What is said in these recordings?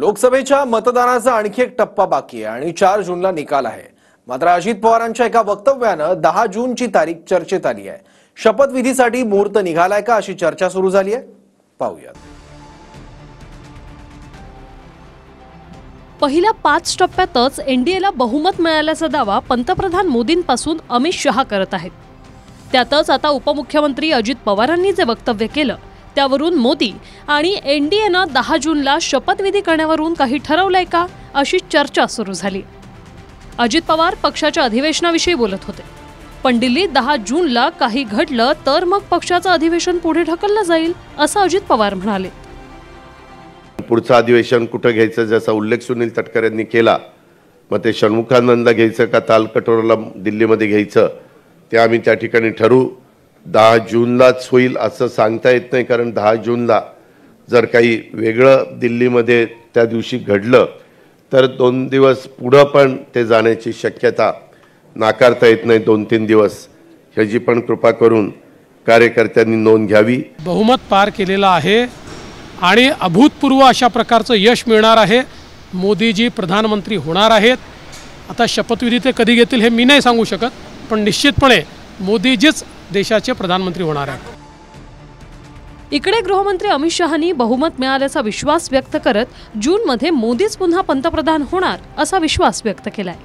लोकसभेच्या मतदानाचा आणखी एक टप्पा बाकी आहे आणि 4 जूनला निकाल आहे। मात्र अजित पवारांच्या एका वक्तव्याने 10 जूनची तारीख चर्चेत आली आहे। शपथविधीसाठी मुहूर्त निघालाय का अशी चर्चा सुरू झाली आहे। पाहूया। पहिल्या 5 टप्प्यातच एनडीएला बहुमत मिळाल्याचा दावा पंतप्रधान मोदींपासून अमित शहा करत आहेत। त्यातच आता उपमुख्यमंत्री अजित पवारांनी जे वक्तव्य केलं त्यावरून मोदी आणि एनडीएनं 10 जूनला शपथविधी करण्यावरून काही ठरवलंय का अशी चर्चा सुरू झाली। अजित पवार पक्षाच्या अधिवेशनाविषयी बोलत होते, पण दिल्लीत 10 जूनला काही घडलं तर मग पक्षाचं अधिवेशन पुढे ढकललं जाईल असं अजित पवार म्हणाले। पुढचं अधिवेशन कुठं घ्यायचं ज्याचा उल्लेख सुनील तटकरे यांनी केला, मग ते षण्मुखानंदला घ्यायचं का तालकटोराला दिल्लीमध्ये घ्यायचं ते आम्ही त्या ठिकाणी ठरवू। 10 जूनलाच होईल असं सांगता येत नाही, कारण 10 जूनला जर काही वेगळं दिल्लीमध्ये त्या दिवशी घडलं तर 2 दिवस पुढं पण ते जाण्याची शक्यता नाकारता येत नाही। 2-3 दिवस ह्याची पण कृपा करून कार्यकर्त्यांनी नोंद घ्यावी। बहुमत पार केलेलं आहे आणि अभूतपूर्व अशा प्रकारचं यश मिळणार आहे। मोदीजी प्रधानमंत्री होणार आहेत। आता शपथविधी ते कधी घेतील हे मी नाही सांगू शकत, पण निश्चितपणे मोदीजीच देशाचे प्रधानमंत्री होणार आहेत। इकडे गृहमंत्री अमित शहानी बहुमत मिळाल्याचा विश्वास व्यक्त करत जूनमध्ये मोदीच पुन्हा पंतप्रधान होणार असा विश्वास व्यक्त केलाय।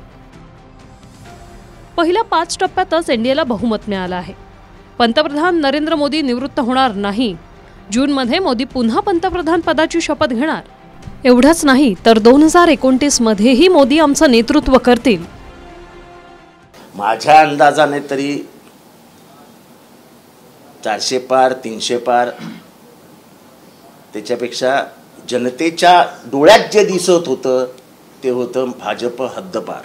पहिल्या 5 टप्प्यातच एनडीएला बहुमत मिळालं आहे। पंतप्रधान नरेंद्र मोदी निवृत्त होणार नाही। जूनमध्ये मोदी पुन्हा पंतप्रधान पदाची शपथ घेणार। एवढंच नाही तर 2029 मध्येही मोदी आमचं नेतृत्व करतील। माझ्या अंदाजाने तरी 400 पार 300 पार, त्याच्यापेक्षा जनतेच्या डोळ्यात जे दिसत होतं ते होतं भाजप हद्दपार।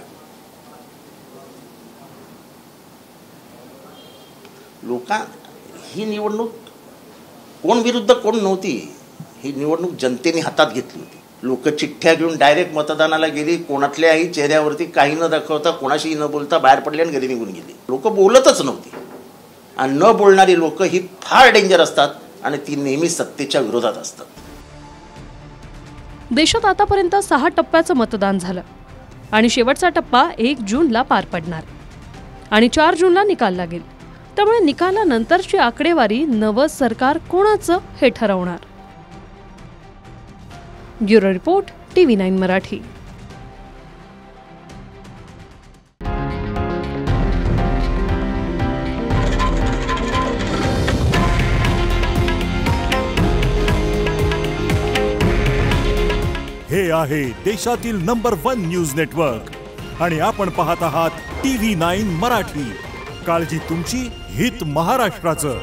ही निवडणूक कोण विरुद्ध कोण नव्हती, ही निवडणूक जनतेने हातात घेतली होती। लोक चिठ्ठ्या घेऊन डायरेक्ट मतदानाला गेली, कोणातल्याही चेहऱ्यावरती काही न दाखवता कोणाशी न बोलता बाहेर पडले आणि घरी निघून गेली। लोक बोलतच नव्हती आणि न बोलणारी लोक ही फार डेंजर असतात आणि ती नेहमी सत्तेच्या विरोधात असतात। देशात आतापर्यंत 6 टप्प्याचं मतदान झालं आणि शेवटचा टप्पा 1 जूनला पार पडणार आणि 4 जूनला निकाल लागेल। त्यामुळे निकालानंतरची आकडेवारी नवं सरकार कोणाचं हे ठरवणार। Bureau report TV9 Marathi. हे आहे देशातील नंबर 1 न्यूज नेटवर्क आणि आपण पाहत आहात TV9 मराठी। काळजी तुमची, हित महाराष्ट्राचं।